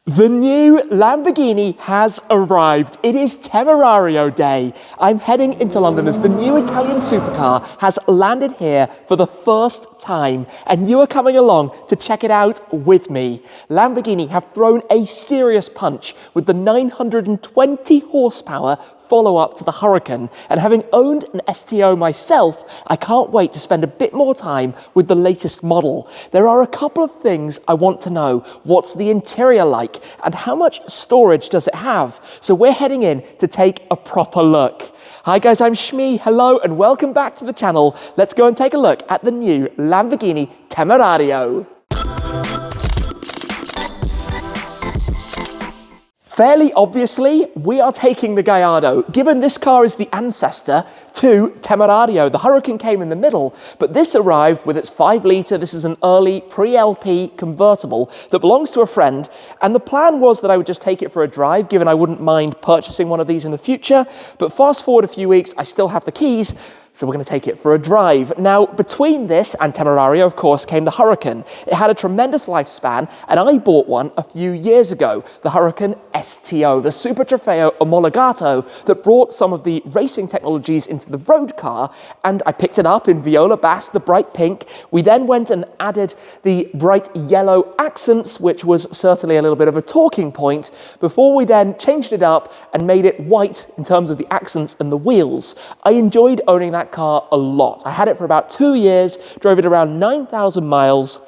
The new Lamborghini has arrived. It is Temerario Day. I'm heading into London as the new Italian supercar has landed here for the first time, and you are coming along to check it out with me. Lamborghini have thrown a serious punch with the 920 horsepower follow-up to the Huracan, and having owned an STO myself, I can't wait to spend a bit more time with the latest model. There are a couple of things I want to know. What's the interior like, and how much storage does it have? So we're heading in to take a proper look. Hi guys, I'm Shmi, hello and welcome back to the channel. Let's go and take a look at the new Lamborghini Temerario. Fairly obviously, we are taking the Gallardo, given this car is the ancestor to Temerario. The Huracan came in the middle, but this arrived with its 5-litre. This is an early pre-LP convertible that belongs to a friend, and the plan was that I would just take it for a drive, given I wouldn't mind purchasing one of these in the future. But fast forward a few weeks, I still have the keys, so we're going to take it for a drive. Now, between this and Temerario, of course, came the Huracan. It had a tremendous lifespan, and I bought one a few years ago, the Huracan STO, the Super Trofeo Omologato that brought some of the racing technologies into the road car, and I picked it up in Viola Bass, the bright pink. We then went and added the bright yellow accents, which was certainly a little bit of a talking point, before we then changed it up and made it white in terms of the accents and the wheels. I enjoyed owning that car a lot. I had it for about 2 years, drove it around 9,000 miles,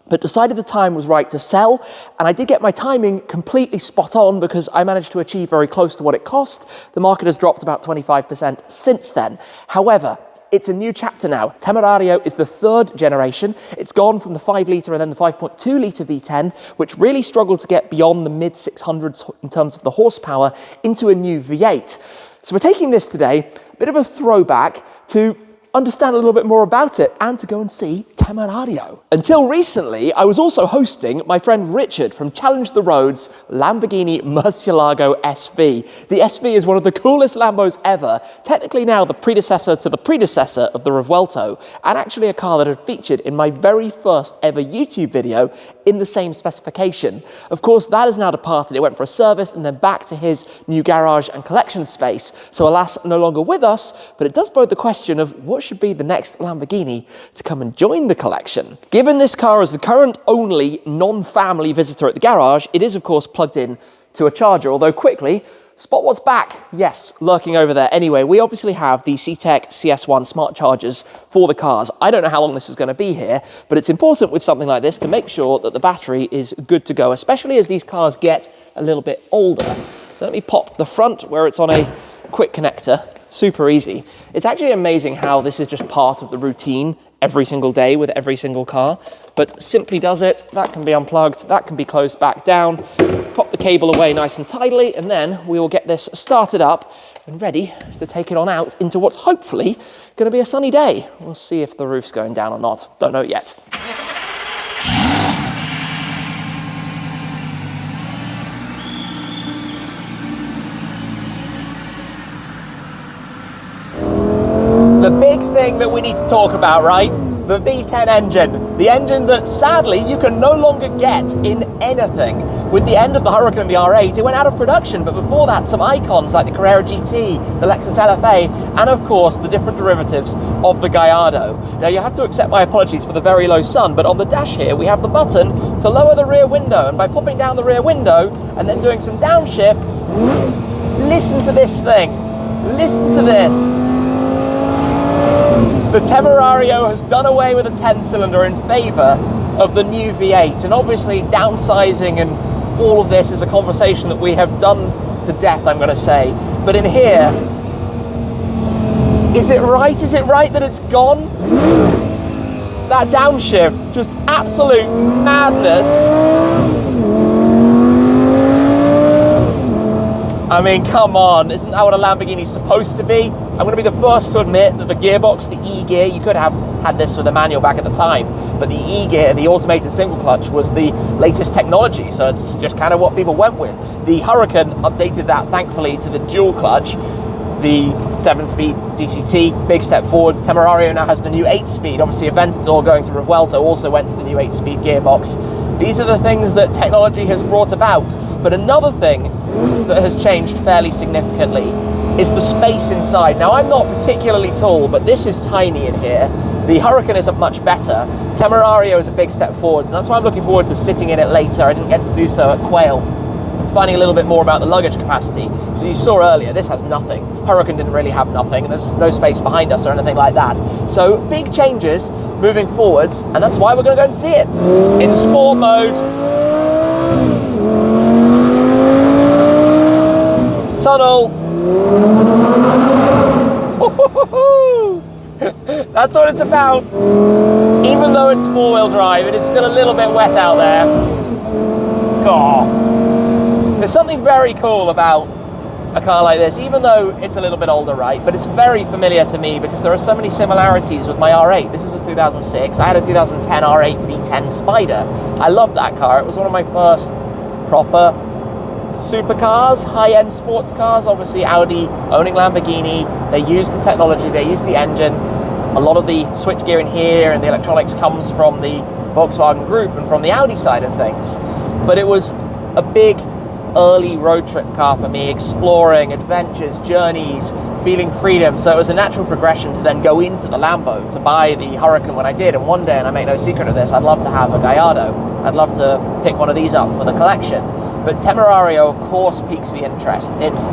but decided the time was right to sell, and I did get my timing completely spot on because I managed to achieve very close to what it cost. The market has dropped about 25% since then. However, it's a new chapter now. Temerario is the third generation. It's gone from the 5-litre and then the 5.2-litre V10, which really struggled to get beyond the mid-600s in terms of the horsepower, into a new V8. So we're taking this today, a bit of a throwback to understand a little bit more about it and to go and see Temerario. Until recently, I was also hosting my friend Richard from Challenge the Road's Lamborghini Murcielago SV. The SV is one of the coolest Lambos ever, technically now the predecessor to the predecessor of the Revuelto, and actually a car that had featured in my very first ever YouTube video in the same specification. Of course, that has now departed. It went for a service and then back to his new garage and collection space. So alas, no longer with us, but it does bode the question of what should be the next Lamborghini to come and join the collection. Given this car is the current only non-family visitor at the garage, it is of course plugged in to a charger, although quickly, spot what's back. Yes, lurking over there. Anyway, we obviously have the CTEC CS1 smart chargers for the cars. I don't know how long this is going to be here, but it's important with something like this to make sure that the battery is good to go, especially as these cars get a little bit older. So let me pop the front where it's on a quick connector. Super easy. It's actually amazing how this is just part of the routine every single day with every single car, but simply does it. That can be unplugged, that can be closed back down, pop the cable away nice and tidily, and then we will get this started up and ready to take it on out into what's hopefully going to be a sunny day. We'll see if the roof's going down or not. Don't know yet. The big thing that we need to talk about, right? The V10 engine. The engine that sadly you can no longer get in anything. With the end of the Huracan and the R8, it went out of production, but before that some icons like the Carrera GT, the Lexus LFA, and of course the different derivatives of the Gallardo. Now you have to accept my apologies for the very low sun, but on the dash here we have the button to lower the rear window, and by popping down the rear window and then doing some downshifts, listen to this thing. Listen to this. The Temerario has done away with a 10-cylinder in favour of the new V8, and obviously downsizing and all of this is a conversation that we have done to death, I'm going to say. But in here, is it right? Is it right that it's gone? That downshift, just absolute madness. I mean, come on, isn't that what a Lamborghini's supposed to be? I'm going to be the first to admit that the gearbox, the E-gear, you could have had this with a manual back at the time, but the E-gear, the automated single clutch, was the latest technology, so it's just kind of what people went with. The Huracan updated that, thankfully, to the dual clutch, the 7-speed DCT, big step forwards. Temerario now has the new 8-speed. Obviously, Aventador going to Revuelto also went to the new 8-speed gearbox. These are the things that technology has brought about. But another thing that has changed fairly significantly is the space inside. Now, I'm not particularly tall, but this is tiny in here. The Huracan isn't much better. Temerario is a big step forwards, and that's why I'm looking forward to sitting in it later. I didn't get to do so at Quail. I'm finding a little bit more about the luggage capacity. As you saw earlier, this has nothing. Huracan didn't really have nothing, and there's no space behind us or anything like that. So big changes moving forwards, and that's why we're going to go and see it in sport mode. Tunnel. That's what it's about. Even though it's four-wheel drive, it is still a little bit wet out there. Oh. There's something very cool about a car like this, even though it's a little bit older, right? But it's very familiar to me because there are so many similarities with my R8. This is a 2006. I had a 2010 R8 V10 Spyder. I loved that car. It was one of my first proper supercars, high-end sports cars. Obviously Audi owning Lamborghini, they use the technology, they use the engine. A lot of the switchgear in here and the electronics comes from the Volkswagen group and from the Audi side of things. But it was a big early road trip car for me, exploring adventures, journeys, feeling freedom. So it was a natural progression to then go into the Lambo, to buy the Huracan when I did. And one day, and I make no secret of this, I'd love to have a Gallardo. I'd love to pick one of these up for the collection. But Temerario, of course, piques the interest. It's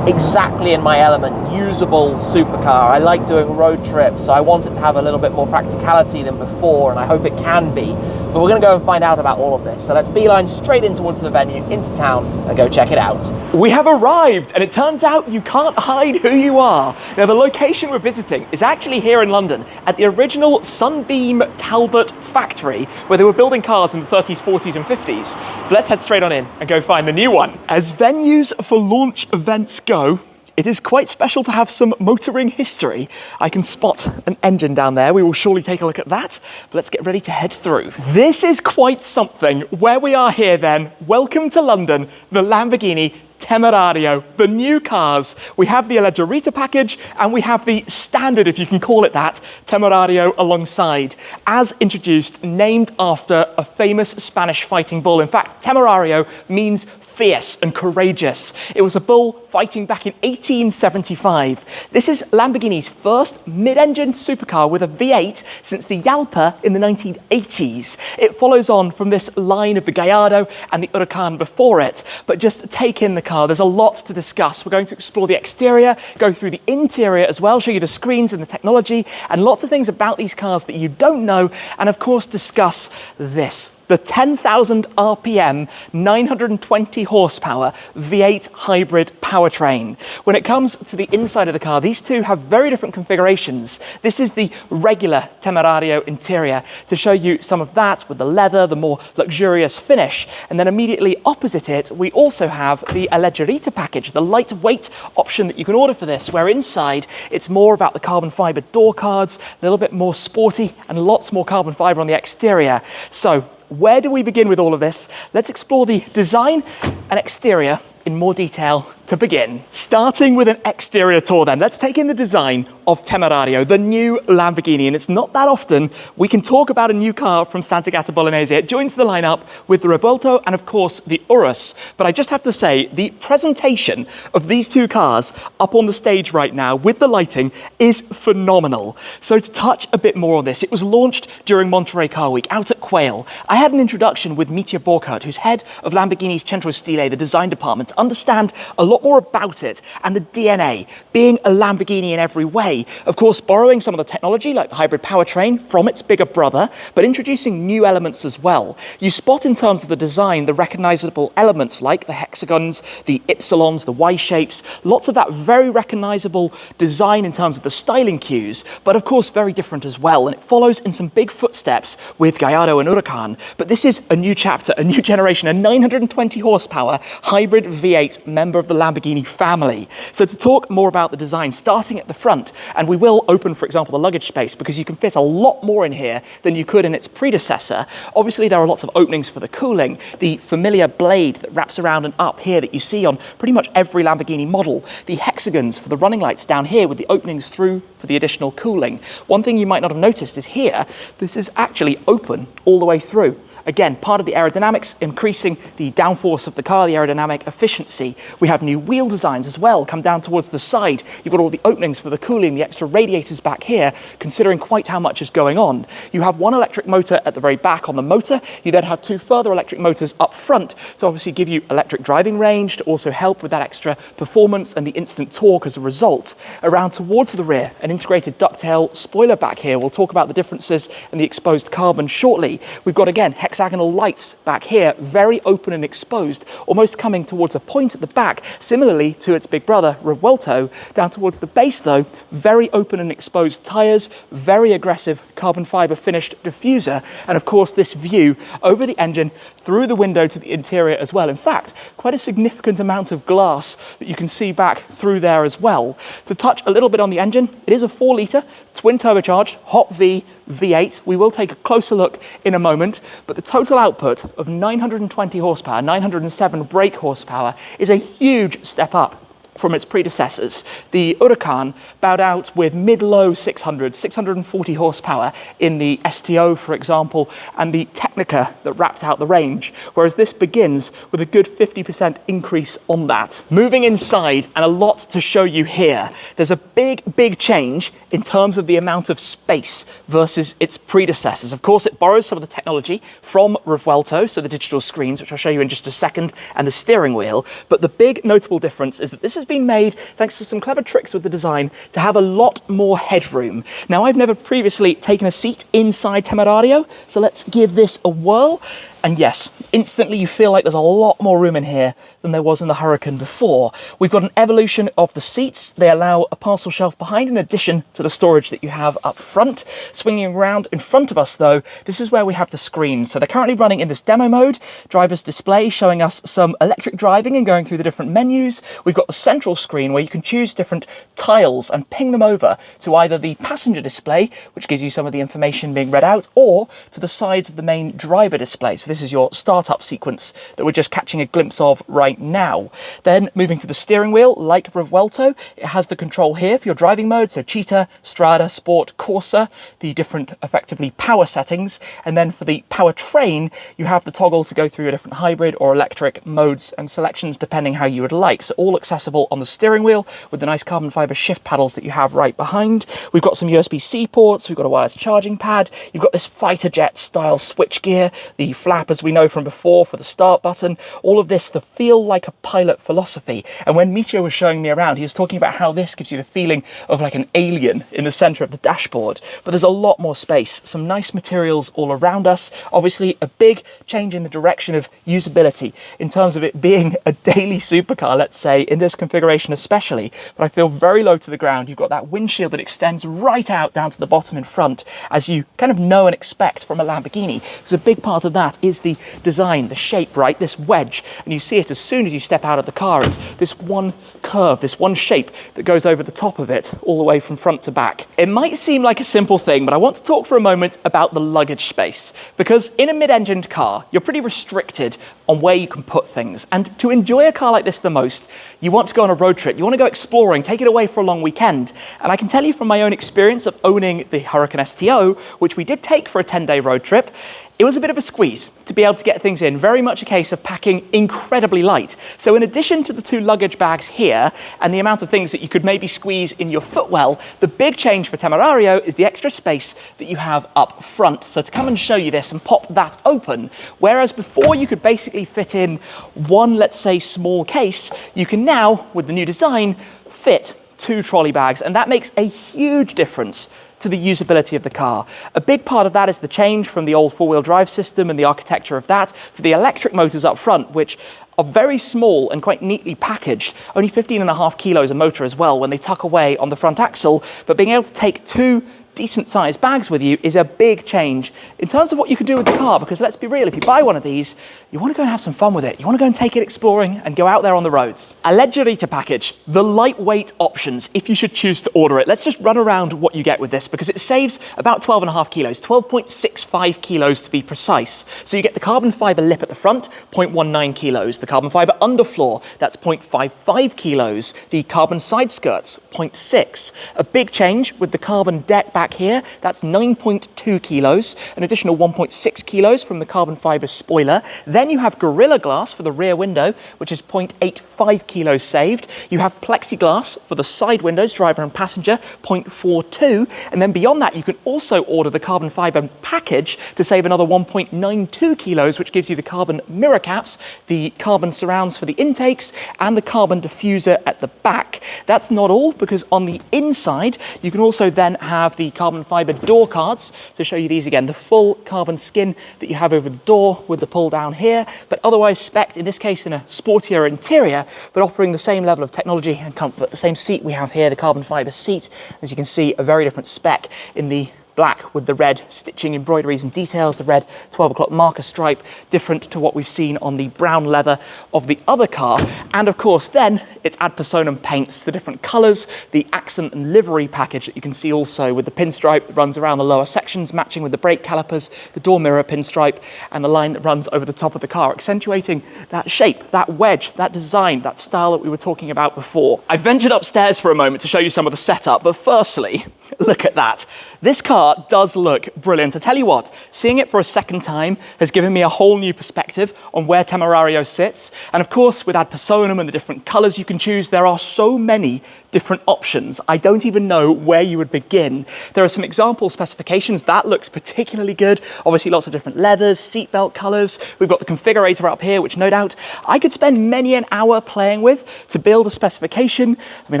exactly in my element, usable supercar. I like doing road trips, so I want it to have a little bit more practicality than before, and I hope it can be. But we're going to go and find out about all of this. So let's beeline straight in towards the venue, into town, and go check it out. We have arrived, and it turns out you can't hide who you are. Now, the location we're visiting is actually here in London, at the original Sunbeam Talbot factory, where they were building cars in the 30s, 40s, and 50s. But let's head straight on in and go find the new one. As venues for launch events go, it is quite special to have some motoring history. I can spot an engine down there. We will surely take a look at that, but let's get ready to head through. This is quite something. Where we are here then, welcome to London, the Lamborghini Temerario, the new cars. We have the Alleggerita package and we have the standard, if you can call it that, Temerario alongside, as introduced, named after a famous Spanish fighting bull. In fact, Temerario means fierce and courageous. It was a bull fighting back in 1875. This is Lamborghini's first mid-engine supercar with a V8 since the Jalpa in the 1980s. It follows on from this line of the Gallardo and the Huracan before it, but just take in the car. There's a lot to discuss. We're going to explore the exterior, go through the interior as well, show you the screens and the technology, and lots of things about these cars that you don't know, and of course discuss this. The 10,000 RPM, 920 horsepower V8 hybrid powertrain. When it comes to the inside of the car, these two have very different configurations. This is the regular Temerario interior, to show you some of that with the leather, the more luxurious finish. And then immediately opposite it, we also have the Alleggerita package, the lightweight option that you can order for this, where inside it's more about the carbon fiber door cards, a little bit more sporty, and lots more carbon fiber on the exterior. So, where do we begin with all of this? Let's explore the design and exterior in more detail to begin. Starting with an exterior tour then, let's take in the design of Temerario, the new Lamborghini. And it's not that often we can talk about a new car from Sant'Agata Bolognese. It joins the lineup with the Revuelto and of course the Urus. But I just have to say, the presentation of these two cars up on the stage right now with the lighting is phenomenal. So to touch a bit more on this, it was launched during Monterey Car Week out at Quail. I had an introduction with Mitja Borkert, who's head of Lamborghini's Centro Stile, the design department, to understand a lot more about it and the DNA, being a Lamborghini in every way. Of course, borrowing some of the technology like the hybrid powertrain from its bigger brother, but introducing new elements as well. You spot in terms of the design the recognizable elements like the hexagons, the ypsilons, the Y shapes, lots of that very recognizable design in terms of the styling cues, but of course very different as well. And it follows in some big footsteps with Gallardo and Huracan. But this is a new chapter, a new generation, a 920 horsepower hybrid V8 member of the Lamborghini family. So to talk more about the design, starting at the front, and we will open, for example, the luggage space because you can fit a lot more in here than you could in its predecessor. Obviously, there are lots of openings for the cooling, the familiar blade that wraps around and up here that you see on pretty much every Lamborghini model, the hexagons for the running lights down here with the openings through for the additional cooling. One thing you might not have noticed is here, this is actually open all the way through. again, part of the aerodynamics, increasing the downforce of the car, the aerodynamic efficiency. We have new wheel designs as well, come down towards the side. You've got all the openings for the cooling, the extra radiators back here, considering quite how much is going on. You have one electric motor at the very back on the motor. You then have two further electric motors up front to obviously give you electric driving range, to also help with that extra performance and the instant torque as a result. Around towards the rear, an integrated ducktail spoiler back here. We'll talk about the differences in the exposed carbon shortly. We've got, again, hexagonal lights back here, very open and exposed, almost coming towards a point at the back, similarly to its big brother, Revuelto. Down towards the base, though, very open and exposed tyres, very aggressive carbon fibre finished diffuser, and of course this view over the engine, through the window to the interior as well. In fact, quite a significant amount of glass that you can see back through there as well. To touch a little bit on the engine, it is a 4-litre twin turbocharged Hot V V8. We will take a closer look in a moment, but the total output of 920 horsepower, 907 brake horsepower, is a huge step up from its predecessors. The Huracan bowed out with mid-low 640 horsepower in the STO, for example, and the Technica that wrapped out the range, whereas this begins with a good 50% increase on that. Moving inside, and a lot to show you here, there's a big change in terms of the amount of space versus its predecessors. Of course, it borrows some of the technology from Revuelto, so the digital screens, which I'll show you in just a second, and the steering wheel, but the big notable difference is that this has been made, thanks to some clever tricks with the design, to have a lot more headroom. Now, I've never previously taken a seat inside Temerario, so let's give this a whirl. And yes, instantly you feel like there's a lot more room in here than there was in the Huracan before. We've got an evolution of the seats. They allow a parcel shelf behind in addition to the storage that you have up front. Swinging around in front of us though, this is where we have the screens. So they're currently running in this demo mode, driver's display showing us some electric driving and going through the different menus. We've got the central screen where you can choose different tiles and ping them over to either the passenger display, which gives you some of the information being read out, or to the sides of the main driver display. So this is your startup sequence that we're just catching a glimpse of right now. Then moving to the steering wheel, like Revuelto, it has the control here for your driving mode, so Cheetah, Strada, Sport, Corsa, the different effectively power settings, and then for the powertrain, you have the toggle to go through your different hybrid or electric modes and selections depending how you would like. So all accessible on the steering wheel with the nice carbon fiber shift paddles that you have right behind. We've got some USB-C ports, we've got a wireless charging pad, you've got this fighter jet style switch gear, the flap as we know from before for the start button, all of this, the feel like a pilot philosophy. And when Meteor was showing me around, he was talking about how this gives you the feeling of like an alien in the center of the dashboard. But there's a lot more space, some nice materials all around us. Obviously a big change in the direction of usability in terms of it being a daily supercar, let's say, in this configuration especially. But I feel very low to the ground. You've got that windshield that extends right out down to the bottom in front, as you kind of know and expect from a Lamborghini, because a big part of that is the design, the shape, right? This wedge, and you see it as soon as you step out of the car. It's this one curve, this one shape that goes over the top of it all the way from front to back. It might seem like a simple thing, but I want to talk for a moment about the luggage space, because in a mid-engined car, you're pretty restricted on where you can put things. And to enjoy a car like this the most, you want to go on a road trip, you want to go exploring, take it away for a long weekend. And I can tell you from my own experience of owning the Huracan STO, which we did take for a 10-day road trip, it was a bit of a squeeze to be able to get things in, very much a case of packing incredibly light. So in addition to the two luggage bags here and the amount of things that you could maybe squeeze in your footwell, the big change for Temerario is the extra space that you have up front. So to come and show you this and pop that open, whereas before you could basically fit in one, let's say, small case, you can now, with the new design, fit two trolley bags, and that makes a huge difference to the usability of the car. A big part of that is the change from the old four-wheel drive system and the architecture of that to the electric motors up front, which are very small and quite neatly packaged. Only 15.5 kilos a motor as well when they tuck away on the front axle, but being able to take two decent sized bags with you is a big change in terms of what you can do with the car, because let's be real, if you buy one of these, you want to go and have some fun with it. You want to go and take it exploring and go out there on the roads. Alleggerita package, the lightweight options, if you should choose to order it. Let's just run around what you get with this, because it saves about 12.5 kilos, 12.65 kilos to be precise. So you get the carbon fiber lip at the front, 0.19 kilos. The carbon fiber underfloor, that's 0.55 kilos. The carbon side skirts, 0.6. A big change with the carbon deck back back here, that's 9.2 kilos, an additional 1.6 kilos from the carbon fiber spoiler. Then you have Gorilla Glass for the rear window, which is 0.85 kilos saved. You have plexiglass for the side windows, driver and passenger, 0.42. And then beyond that, you can also order the carbon fiber package to save another 1.92 kilos, which gives you the carbon mirror caps, the carbon surrounds for the intakes, and the carbon diffuser at the back. That's not all, because on the inside, you can also then have the carbon fiber door cards. To show you these again, the full carbon skin that you have over the door with the pull down here, but otherwise spec'd, in this case, in a sportier interior, but offering the same level of technology and comfort. The same seat we have here, the carbon fiber seat, as you can see, a very different spec in the black with the red stitching, embroideries and details, the red 12 o'clock marker stripe, different to what we've seen on the brown leather of the other car. And of course then it's ad personam paints, the different colours, the accent and livery package that you can see also with the pinstripe that runs around the lower sections, matching with the brake calipers, the door mirror pinstripe, and the line that runs over the top of the car, accentuating that shape, that wedge, that design, that style that we were talking about before. I ventured upstairs for a moment to show you some of the setup, but firstly, look at that. This car does look brilliant. I tell you what, seeing it for a second time has given me a whole new perspective on where Temerario sits. And of course, with ad personam and the different colors you can choose, there are so many different options. I don't even know where you would begin. There are some example specifications. That looks particularly good. Obviously, lots of different leathers, seatbelt colors. We've got the configurator up here, which no doubt I could spend many an hour playing with to build a specification. I mean,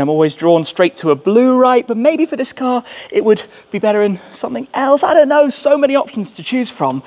I'm always drawn straight to a blue, right? But maybe for this car, it would be better in something else. I don't know, so many options to choose from.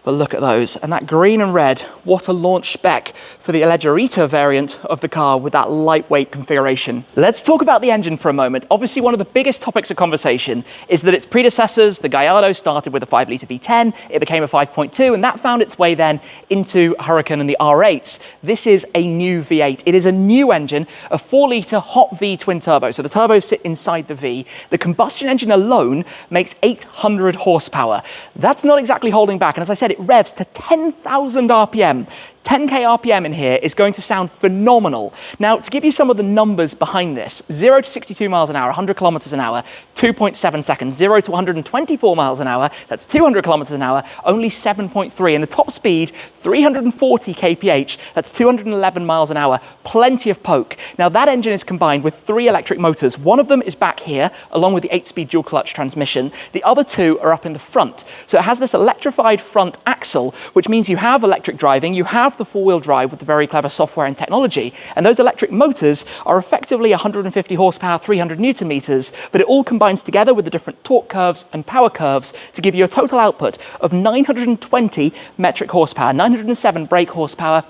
But look at those, and that green and red, what a launch spec for the Alleggerita variant of the car with that lightweight configuration. Let's talk about the engine for a moment. Obviously, one of the biggest topics of conversation is that its predecessors, the Gallardo, started with a 5-litre V10, it became a 5.2, and that found its way then into Huracan and the R8s. This is a new V8. It is a new engine, a 4-litre hot V twin turbo, so the turbos sit inside the V. The combustion engine alone makes 800 horsepower. That's not exactly holding back, and as I said, it revs to 10,000 RPM. 10k RPM in here is going to sound phenomenal. Now, to give you some of the numbers behind this, 0 to 62 miles an hour, 100 kilometers an hour, 2.7 seconds. 0 to 124 miles an hour, that's 200 kilometers an hour, only 7.3. And the top speed, 340 kph, that's 211 miles an hour. Plenty of poke. Now, that engine is combined with 3 electric motors. One of them is back here, along with the 8-speed dual clutch transmission. The other 2 are up in the front. So it has this electrified front axle, which means you have electric driving, you have the 4-wheel drive with the very clever software and technology, and those electric motors are effectively 150 horsepower, 300 newton meters, but it all combines together with the different torque curves and power curves to give you a total output of 920 metric horsepower, 907 brake horsepower,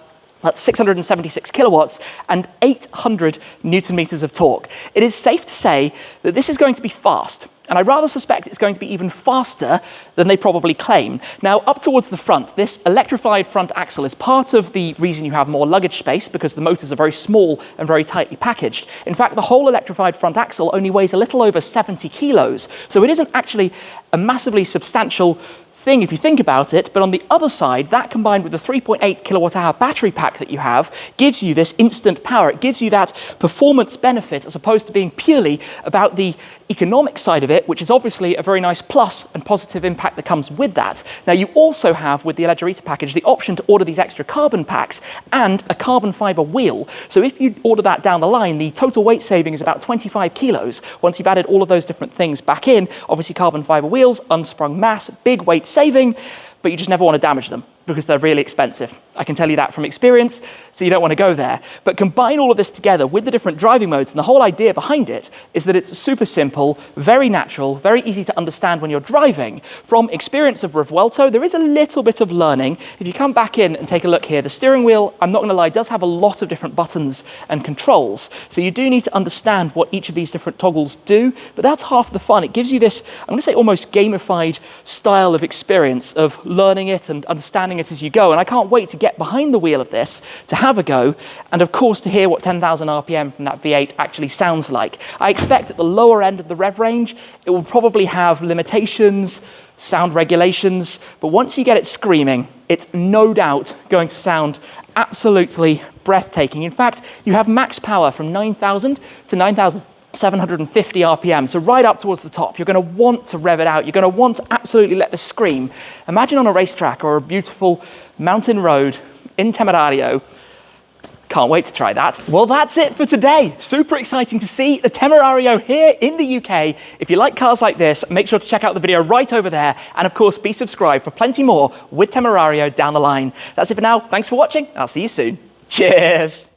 that's 676 kilowatts and 800 newton meters of torque. It is safe to say that this is going to be fast, and I rather suspect it's going to be even faster than they probably claim. Now, up towards the front, this electrified front axle is part of the reason you have more luggage space, because the motors are very small and very tightly packaged. In fact, the whole electrified front axle only weighs a little over 70 kilos, so it isn't actually a massively substantial thing if you think about it, but on the other side, that combined with the 3.8 kilowatt hour battery pack that you have gives you this instant power. It gives you that performance benefit as opposed to being purely about the economic side of it, which is obviously a very nice plus and positive impact that comes with that. Now, you also have with the Alleggerita package the option to order these extra carbon packs and a carbon fiber wheel. So if you order that down the line, the total weight saving is about 25 kilos. Once you've added all of those different things back in, obviously carbon fiber wheels, unsprung mass, big weight saving, but you just never want to damage them because they're really expensive. I can tell you that from experience, so you don't want to go there. But combine all of this together with the different driving modes, and the whole idea behind it is that it's super simple, very natural, very easy to understand when you're driving. From experience of Revuelto, there is a little bit of learning. If you come back in and take a look here, the steering wheel, I'm not going to lie, does have a lot of different buttons and controls. So you do need to understand what each of these different toggles do, but that's half the fun. It gives you this, I'm going to say almost gamified style of experience of learning it and understanding it as you go. And I can't wait to get behind the wheel of this, to have a go, and of course to hear what 10,000 RPM from that V8 actually sounds like. I expect at the lower end of the rev range, it will probably have limitations, sound regulations, but once you get it screaming, it's no doubt going to sound absolutely breathtaking. In fact, you have max power from 9,000 to 9,000 750 RPM, so right up towards the top. You're going to want to rev it out. You're going to want to absolutely let this scream. Imagine on a racetrack or a beautiful mountain road in Temerario. Can't wait to try that. Well, that's it for today. Super exciting to see the Temerario here in the UK. If you like cars like this, make sure to check out the video right over there. And of course, be subscribed for plenty more with Temerario down the line. That's it for now. Thanks for watching, and I'll see you soon. Cheers.